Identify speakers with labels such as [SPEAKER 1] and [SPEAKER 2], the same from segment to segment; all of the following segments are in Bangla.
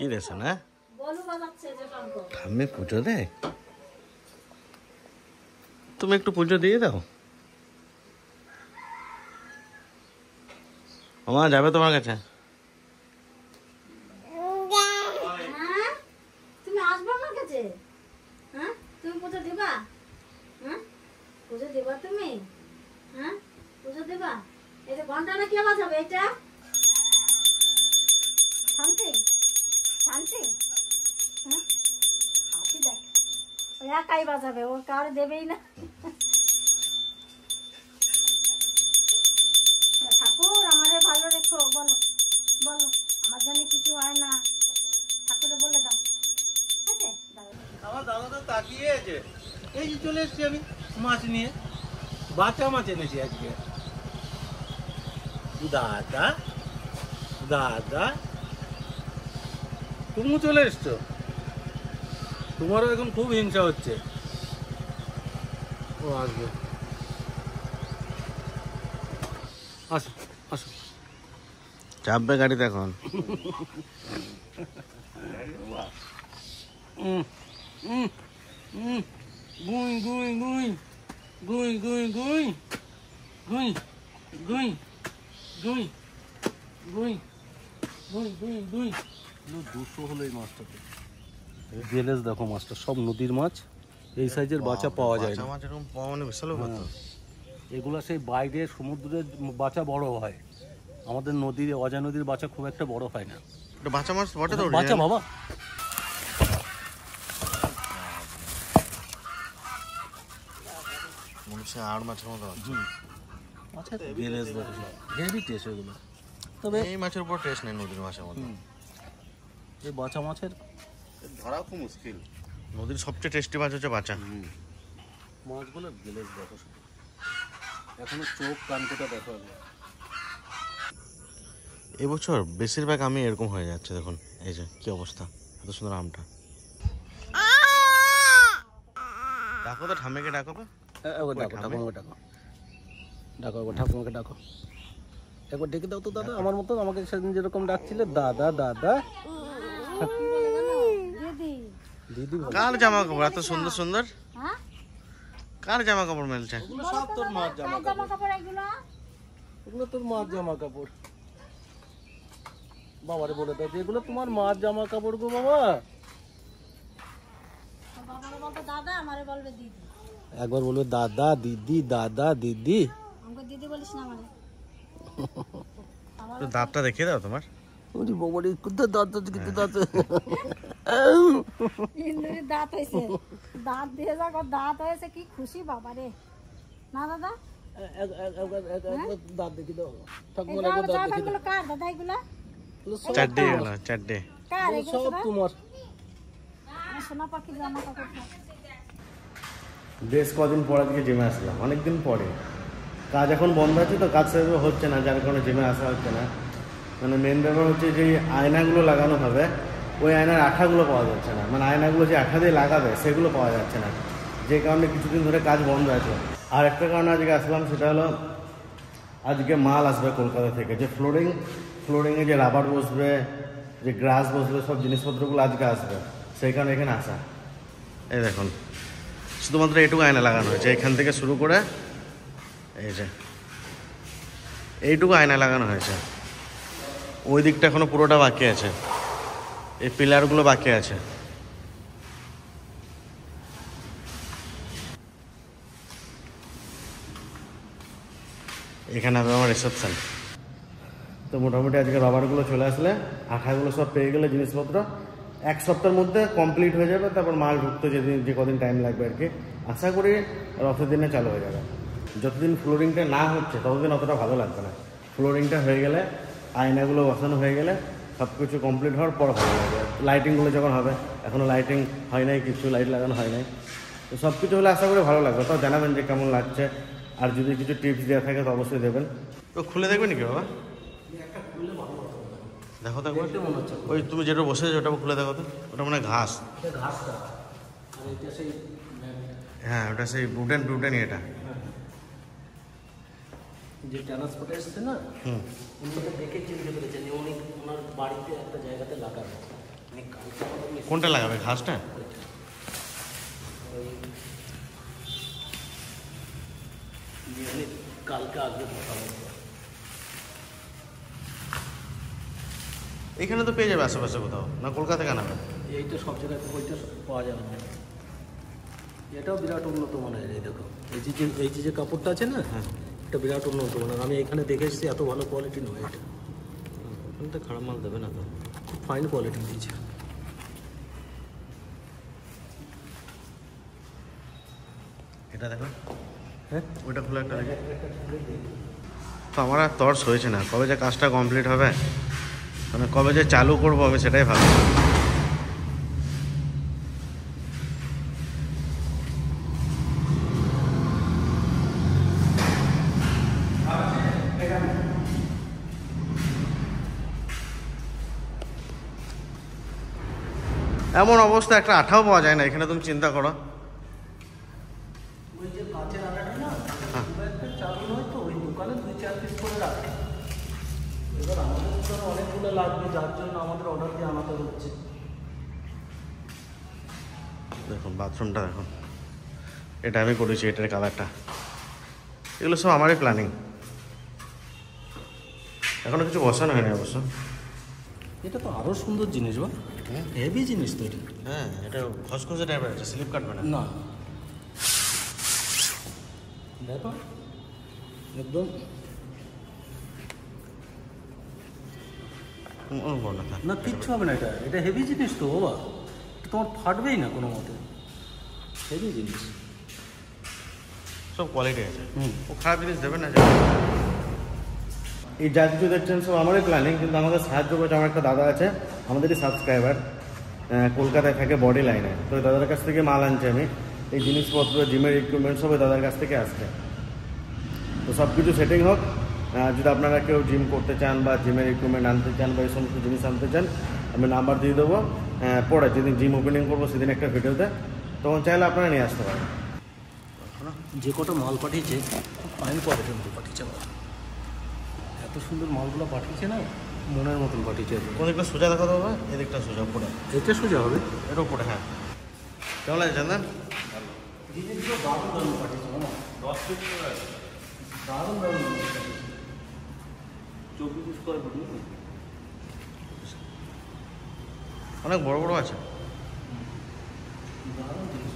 [SPEAKER 1] কি রে সোনা? ঠাম্মি পুজো দেয়? তুমি একটু পুজো দিয়ে দাও। মামা যাবে তোমার কাছে?
[SPEAKER 2] তুমি আসবে আমার কাছে? হ্যাঁ, তুমি পুজো দিবা? হ্যাঁ, পুজো দিবা তুমি? হ্যাঁ, পুজো দিবা? এই যে ঘন্টাটা কে বাজাবে? এটা শান্তি, শান্তি। হ্যাঁ, হাসি দেখ, ও একাই বাজাবে, ও কার দেবেই না। ঠাকুর আমারে ভালো রেখো, বলো বলো, আমার জন্য কিছু হয় না, ঠাকুরে বলে দাও। আছে
[SPEAKER 3] আমার দাদাটা তাকিয়ে আছে। এই যে চলে এসেছি আমি মাছ নিয়ে, বাচ্চা মাছ এনেছি আজকে। দাদা দাদা তুমিও চলে এসছো? তোমারও এখন খুব হিংসা হচ্ছে। ও আসবে, আসো আসো।
[SPEAKER 1] চাপবে গাড়িতে এখন।
[SPEAKER 3] গুই গুই গুই গুই গুই গুই গুই গুই গুই গুই গুই গুই গুই। 200 হলো এই মাছটাতে। জেলেস দেখো মাছটা, সব নদীর মাছ। এই সাইজের বাচ্চা পাওয়া যায় না।
[SPEAKER 1] মাছ এরকম পাওয়া মানে বিশাল ব্যাপার।
[SPEAKER 3] এগুলো সেই বাইরে সমুদ্রের বাচ্চা বড় হয়, আমাদের নদীর অজয় নদীর বাচ্চা খুব একটা বড় হয় না।
[SPEAKER 1] এটা বাচ্চা মাছ বটে তো?
[SPEAKER 3] বাচ্চা বাবা,
[SPEAKER 1] আর মাছের মতো
[SPEAKER 3] আচ্ছা জেলেস দেখো, হেভি টেস্ট এগুলো। তবে
[SPEAKER 1] এই মাছের উপর টেস্ট নেই নদীর মাছের মতো।
[SPEAKER 3] এই বাচ্চা মাছের
[SPEAKER 1] ধরা খুব মুশকিল। নদীর সবচেয়ে টেস্টি মাছ হচ্ছে বাচ্চা।
[SPEAKER 3] মাছগুলো জেলেস দেখো, এখনো চোখ কানকোটা দেখো।
[SPEAKER 1] এবছর বেশিরভাগ আমি এরকম হয়ে যাচ্ছে, দেখুন এই যে কি অবস্থা, এত সুন্দর আমটা। ডাকো তো ঠাম্মিকে, ডাকো তো।
[SPEAKER 3] ডাকো ঠাকুমাকে ডাকো, ডাকো একবার ঠাকুমাকে ডাকো, একবার ডেকে দাও তো দাদা। আমার মতো আমাকে সেদিন যেরকম ডাকছিলে দাদা দাদা। দিদি
[SPEAKER 1] কার জামা কাপড় এত সুন্দর সুন্দর? কার জামা কাপড় মেলছে?
[SPEAKER 3] এগুলো সব তোর মার জামা কাপড়। এগুলো তোর মার জামা কাপড়। বাবারে বলে দাও যে এগুলো তোমার মার জামা কাপড় গো বাবা।
[SPEAKER 2] দাদা আমারে বলবে দিদি।
[SPEAKER 3] একবার বলবে দাদা দিদি, দাদা দিদি।
[SPEAKER 2] আমাকে দিদি বলিস না আমারে।
[SPEAKER 1] তো দাঁতটা দেখিয়ে দাও তোমার।
[SPEAKER 3] ওরে বাবারে কোথা দাঁত কিন্তু দাঁত।
[SPEAKER 2] ইন্দুরি দাঁত হয়েছে, দাঁত দিয়ে যাক, দাঁত হয়েছে, কি খুশি বাবারে। না দাদা
[SPEAKER 3] দাঁত দেখি দাও ঠাকুমার,
[SPEAKER 2] দাঁত দেখি দাও। কার দাদা এগুলা?
[SPEAKER 1] চারটে গেল, চারটে।
[SPEAKER 2] কার এগুলো?
[SPEAKER 3] সব তোমার।
[SPEAKER 2] সোনা পাখি জামা কাপড়।
[SPEAKER 1] বেশ কদিন পর আজকে জিমে আসলাম, অনেকদিন পরে। কাজ এখন বন্ধ আছে তো, কাজ সেভাবে হচ্ছে না, যার কারণে জিমে আসা হচ্ছে না। মানে মেন ব্যাপার হচ্ছে যে আয়নাগুলো লাগানো হবে, ওই আয়নার আঠাগুলো পাওয়া যাচ্ছে না। মানে আয়নাগুলো যে আঠা দিয়ে লাগাবে সেগুলো পাওয়া যাচ্ছে না, যে কারণে কিছুদিন ধরে কাজ বন্ধ আছে। আর একটা কারণে আজকে আসলাম, সেটা হলো আজকে মাল আসবে কলকাতা থেকে। যে ফ্লোরিংয়ে যে রাবার বসবে, যে গ্রাস বসবে, সব জিনিসপত্রগুলো আজকে আসবে, সেই কারণে এখানে আসা। এই দেখুন, শুধুমাত্র এইটুকু আয়না লাগানো হয়েছে, এখান থেকে শুরু করে এই যে এইটুকু আয়না লাগানো হয়েছে। ওই দিকটা এখনো পুরোটা বাকি আছে, এই পিলারগুলো বাকি আছে। এখানে হবে আমার রিসেপশন। তো মোটামুটি আজকে রাবারগুলো চলে আসলে, আঠাগুলো সব পেয়ে গেলে জিনিসপত্র 1 সপ্তাহের মধ্যে কমপ্লিট হয়ে যাবে। তারপর মাল ঢুকতে যে কদিন টাইম লাগবে আর কি, আশা করি রথের দিনে চালু হয়ে যাবে। যতদিন ফ্লোরিংটা না হচ্ছে ততদিন অতটা ভালো লাগবে না। ফ্লোরিংটা হয়ে গেলে, আয়নাগুলো বসানো হয়ে গেলে, সব কিছু কমপ্লিট হওয়ার পর ভালো লাগবে। লাইটিংগুলো যখন হবে, এখনও লাইটিং হয় নাই, কিছু লাইট লাগানো হয় নাই, তো সব কিছু হলে আশা করি ভালো লাগবে। তাও জানাবেন যে কেমন লাগছে, আর যদি কিছু টিপস দেওয়া থাকে তো অবশ্যই দেবেন। তো খুলে দেখবেন নাকি বাবা? দেখো তো একবার, ওই তুমি যেটা বসে আছো ওটা খুলে দেখো তো। ওটা মানে ঘাস। হ্যাঁ, ওটা সেই ব্রুটেন এটা
[SPEAKER 3] যে ট্রান্সপোর্টে এসছে না, উনি দেখে চিন্তা করেছেন যে উনি ওনার বাড়িতে একটা জায়গাতে লাগাবে।
[SPEAKER 1] কোনটা লাগাবে, ঘাসটা?
[SPEAKER 3] কালকে আসবে কথা বলবো।
[SPEAKER 1] এখানে তো পেয়ে যাবে আশেপাশে কোথাও, না কলকাতা কেন হবে?
[SPEAKER 3] এইটা সব জায়গায় ওইটা পাওয়া যাবে না। এটাও বিরাট উন্নত মানের। এই দেখো, এই যে কাপড়টা আছে না,
[SPEAKER 1] হ্যাঁ,
[SPEAKER 3] এটা বিরাট উন্নত মানের। আমি এখানে দেখে এসেছি, এত ভালো কোয়ালিটি নয় এটা।
[SPEAKER 1] ওখানে তো খারাপ মাল দেবে না তো।
[SPEAKER 3] খুব ফাইন কোয়ালিটি দিয়েছে।
[SPEAKER 1] এটা দেখো,
[SPEAKER 3] হ্যাঁ,
[SPEAKER 1] ওইটা খুলে একটা দেখো। তো আমার আর তর্স হয়েছে না, কবে যে কাজটা কমপ্লিট হবে, মানে কবে যে চালু করবো আমি সেটাই ভাবছি। এমন অবস্থা একটা আঠাও পাওয়া যায় না এখানে, তুমি চিন্তা করো।
[SPEAKER 3] ওই যে কাঁচের আটাটা না,
[SPEAKER 1] হ্যাঁ।
[SPEAKER 3] খুব একটা চালু নয় তো, ওই দোকানে 2-4 পিস করে রাখে। এবার আমাদের দোকানে অনেকগুলো লাগবে, যার জন্য আমাদের অর্ডার দিয়ে আনাতে হচ্ছে।
[SPEAKER 1] দেখুন বাথরুমটা দেখুন, এটা আমি করেছি, এটার কালারটা। এগুলো সব আমারই প্ল্যানিং, এখনো কিছু বসানো হয়নি অবশ্য।
[SPEAKER 3] এটা তো আরো সুন্দর জিনিস, বা হেভি জিনিস তো এটা।
[SPEAKER 1] হ্যাঁ, এটা খসখসে টাইপের আছে, স্লিপ কাটবে না।
[SPEAKER 3] না, দেখো একদম না, কিচ্ছু হবে না। এটা হেভি জিনিস তো বাবা, তোমার ফাটবেই না কোনো মতে। হেভি জিনিস,
[SPEAKER 1] সব কোয়ালিটি আছে।
[SPEAKER 3] হুম।
[SPEAKER 1] ও খারাপ জিনিস দেবে না। এই যা কিছু দেখছেন সব আমারই প্ল্যানিং, কিন্তু আমাদের সাহায্য করছে আমার একটা দাদা আছে, আমাদেরই সাবস্ক্রাইবার, কলকাতায় থাকে বডি লাইনে। তো ওই দাদার কাছ থেকে মাল আনছি আমি, এই জিনিসপত্র, জিমের ইকুইপমেন্ট সব ওই দাদার কাছ থেকে আসছে। তো সব কিছু সেটিং হোক। যদি আপনারা কেউ জিম করতে চান বা জিমের ইকুইপমেন্ট আনতে চান বা এই সমস্ত জিনিস আনতে চান, আমি নাম্বার দিয়ে দেবো। পরে যেদিন জিম ওপেনিং করবো সেদিন একটা ভিডিওতে, তখন চাইলে আপনারা নিয়ে আসতে পারেন।
[SPEAKER 3] যে কটা মাল পাঠিয়েছে খুব ফাইন কোয়ালিটির মাল পাঠিয়েছে বাবা। এত সুন্দর মালগুলো পাঠিয়েছে না, মনের মতন পাঠিয়েছে।
[SPEAKER 1] কোন দিকটা সোজা দেখা দেবো, এদিকটা সোজা উপরে,
[SPEAKER 3] এটা সোজা হবে,
[SPEAKER 1] এটা উপরে। হ্যাঁ, কেমন লাগে জানেন?
[SPEAKER 3] জিনিসগুলো দারুণ দারুণ পাঠিয়েছে মামা। 10 ফিট দারুণ দারুণ পাঠিয়েছে। 24 স্কোয়ার ফুট
[SPEAKER 1] অনেক বড় বড় আছে,
[SPEAKER 3] দারুণ জিনিস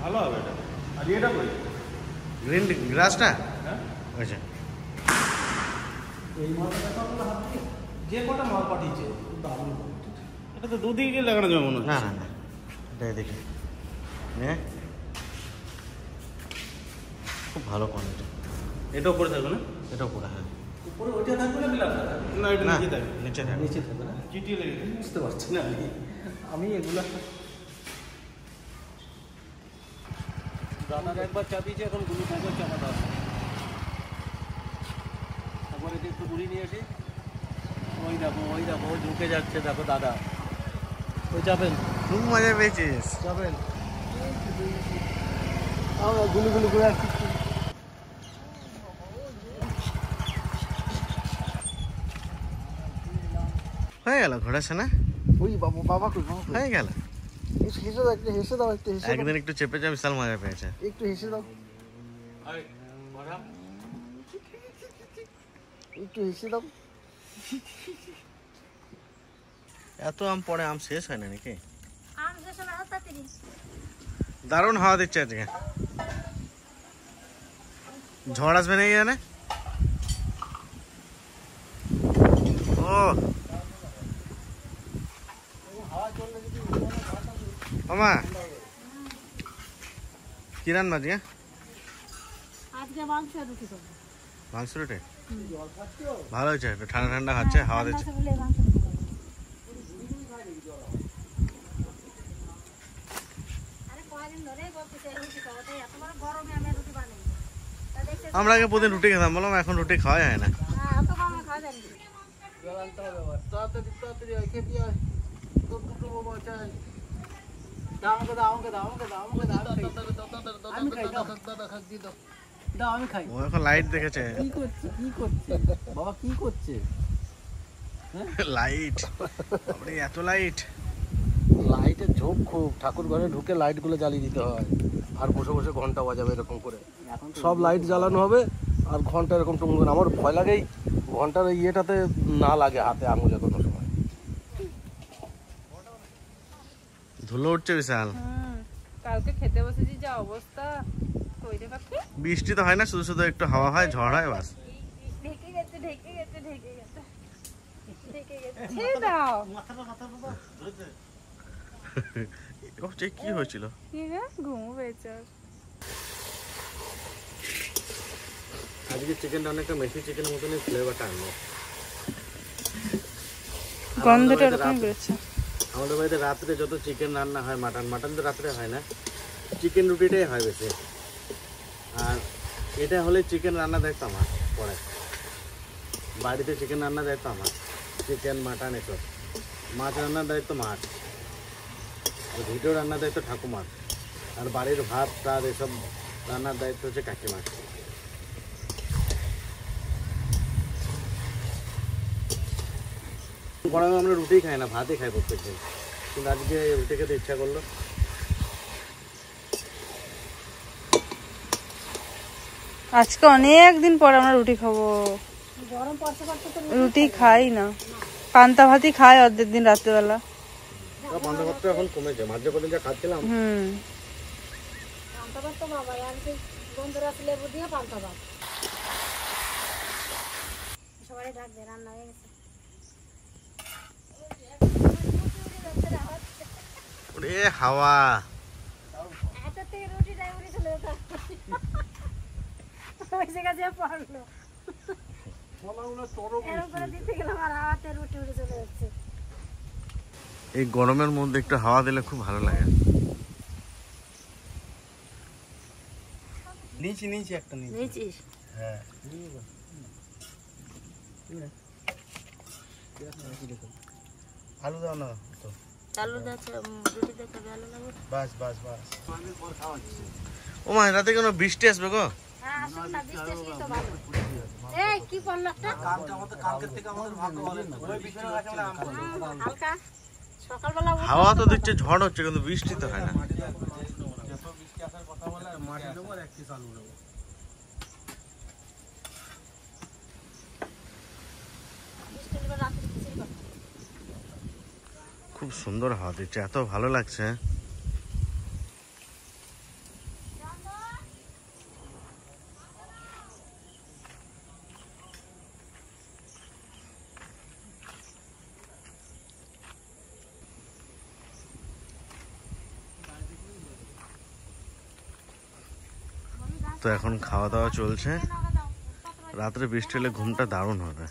[SPEAKER 1] ভালো হবে এটা। আর এটা কই, গ্রিন গ্রাসটা?
[SPEAKER 3] হ্যাঁ,
[SPEAKER 1] আচ্ছা,
[SPEAKER 3] এই মালটা আপনার হাত থেকে যে কটা মাল পাঠিয়েছে খুব দারুণ কোয়ালিটি।
[SPEAKER 1] এটা তো দুদিকে লাগানো যাবে মনে হয়। না না না, এটা এদিকে হ্যাঁ, খুব ভালো কোয়ালিটি।
[SPEAKER 3] এটা উপরে থাকবে না?
[SPEAKER 1] এটা উপরে, হ্যাঁ।
[SPEAKER 3] উপরে ওইটা থাকবে না, বিলাস থাকবে
[SPEAKER 1] না, এটা নিচে থাকবে, নিচে থাকবে।
[SPEAKER 3] নিচে থাকবে না?
[SPEAKER 1] চিটিয়ে লেগে গেছে।
[SPEAKER 3] বুঝতে পারছি না আমি এগুলা। দাদার একবার চাপিয়েছে, এখন গ্লুকোজের চাপাতে আসে। তারপর এটি একটু ঘুরিয়ে নিয়ে আসি। ওই দেখো ও ঢুকে যাচ্ছে, দেখো দাদা। ওই যাবেন,
[SPEAKER 1] খুব মজা পেয়েছিস।
[SPEAKER 3] যাবেন। গুলি গুলি করে আসছি।
[SPEAKER 1] হয়ে গেল ঘোরাছে না?
[SPEAKER 3] ওই বাবা বাবা কই, বাবা
[SPEAKER 1] হয়ে গেল।
[SPEAKER 3] একটু হেসে দাও, একটু হেসে দাও, একটু হেসে দাও,
[SPEAKER 1] একদিন একটু চেপে যা, বিশাল মজা পেয়েছে।
[SPEAKER 3] একটু হেসে দাও, একটু হেসে দাও।
[SPEAKER 1] এত আম পরে, আম শেষ হয় না নাকি?
[SPEAKER 2] আম শেষ হবে হাত তাড়াতাড়ি।
[SPEAKER 1] দারুণ হাওয়া দিচ্ছে আজকে। ঝড় আসবে নাকি জানে? ও মামা, কি রান্না আজকে?
[SPEAKER 2] আজকে মাংস রুটি করবো।
[SPEAKER 1] মাংস রুটি ভালো হয়েছে, একটু ঠান্ডা ঠান্ডা খাচ্ছে, হাওয়া দিচ্ছে।
[SPEAKER 2] বলে মাংস রুটি করবো। আরে কয়দিন ধরেই বলতেছে রুটি খাবো, তাই এত বড় গরমে আমি আর রুটি বানাই। তা দেখতে
[SPEAKER 1] আমরা আগে প্রতিদিন রুটি খেতাম, বললাম এখন রুটি খাওয়া যায় না।
[SPEAKER 2] হ্যাঁ, এত গরমে খাওয়া যায় না।
[SPEAKER 3] তাড়াতাড়ি তাড়াতাড়ি খেয়ে দিয়ে আয়। তোর দুটো বাবা চাই। দাও আমাকে দাও, আমাকে দাও, আমাকে দাও, আমাকে দাও। আমি খাই, দাও দাদা খাই, দিয়ে দাও। দাও আমি খাই।
[SPEAKER 1] ও এখন লাইট দেখেছে।
[SPEAKER 3] কি করছে, কি করছে বাবা, কি করছে?
[SPEAKER 1] লাইট, এত লাইট।
[SPEAKER 3] লাইটের ঝোঁক খুব, ঠাকুর ঘরে ঢুকে লাইটগুলো জ্বালিয়ে দিতে হয়, আর বসে বসে ঘন্টা বাজাবে এরকম করে। সব লাইট জ্বালানো হবে আর ঘন্টা এরকম টুমটুম। আমার ভয় লাগেই ঘন্টার ইয়েটাতে না লাগে হাতে আঙুলে কোনো সময়।
[SPEAKER 1] ধুলো উঠছে বিশাল।
[SPEAKER 4] কালকে খেতে বসেছি যা অবস্থা, কই রে পাখি?
[SPEAKER 1] বৃষ্টি তো হয় না, শুধু শুধু একটু হাওয়া হয়, ঝড় হয়, বাস।
[SPEAKER 4] ঢেকে গেছে ঢেকে গেছে ঢেকে গেছে ঢেকে গেছে। ছেড়ে দাও।
[SPEAKER 1] কি হয়েছিল?
[SPEAKER 4] কি রে, ঘুমো পেয়েছে?
[SPEAKER 1] আজকে চিকেনটা অনেকটা মেথি চিকেনের মতনই ফ্লেভারটা আনলো।
[SPEAKER 4] গন্ধটা এরকম বেরোচ্ছে।
[SPEAKER 1] আমাদের বাড়িতে রাত্রে যত চিকেন রান্না হয়, মাটন তো রাত্রে হয় না, চিকেন রুটিটাই হয় বেশি। আর এটা হলে চিকেন রান্না দেখতো আমার পরে, বাড়িতে চিকেন রান্না দেখতো আমার, চিকেন মাটন এসব। মাছ রান্নার দায়িত্ব মাছ, ভিডিও রান্নার দায়িত্ব ঠাকুমার, আর বাড়ির ভাত টাত এসব রান্নার দায়িত্ব হচ্ছে কাকিমার। গরমে আমরা রুটি খাই না, ভাতই খাই প্রত্যেকদিন, কিন্তু আজকে রুটি খেতে ইচ্ছা করলো।
[SPEAKER 4] আজকে অনেক দিন পর আমরা রুটি খাবো।
[SPEAKER 2] গরম পড়তে পড়তে তো
[SPEAKER 4] রুটি খাই না, পান্তা ভাতই খাই অর্ধেক দিন রাত্রেবেলা।
[SPEAKER 1] পান্তা ভাতটা এখন কমেছে, মাঝে পর্যন্ত যা খাচ্ছিলাম।
[SPEAKER 2] পান্তা ভাত তো বাবা, আর সেই গন্ধরাস লেবু দিয়ে পান্তা ভাত। সবাই ডাকবে, রান্না হয়ে গেছে।
[SPEAKER 1] ওরে হাওয়া,
[SPEAKER 2] এত থেকে রুটিটাই উড়ে চলে যেত। ওই জায়গায় যে পড়লো এরকম করে দিতে গেলাম, আর হাওয়াতে রুটি উড়ে চলে যাচ্ছে।
[SPEAKER 1] এই গরমের মধ্যে একটু হাওয়া দিলে খুব ভালো লাগে। নিচে একটা
[SPEAKER 2] নিয়েছিস?
[SPEAKER 1] হ্যাঁ, আলু দাও না তো,
[SPEAKER 2] চালু যাচ্ছে, রুটি দেখতে ভালো লাগে।
[SPEAKER 1] বাস। ও মা, রাতে কোনো বৃষ্টি আসবে গো?
[SPEAKER 2] হ্যাঁ, আসুন না, বৃষ্টি আসলেই তো ভালো। এই কি পড়লো একটা? হালকা সকালবেলা
[SPEAKER 1] হাওয়া তো দিচ্ছে, ঝড় হচ্ছে, কিন্তু বৃষ্টি তো হয় না। খুব সুন্দর হাওয়া দিচ্ছে, এত ভালো লাগছে। তো এখন খাওয়া দাওয়া চলছে। রাত্রে বৃষ্টি হলে ঘুমটা দারুণ হবে।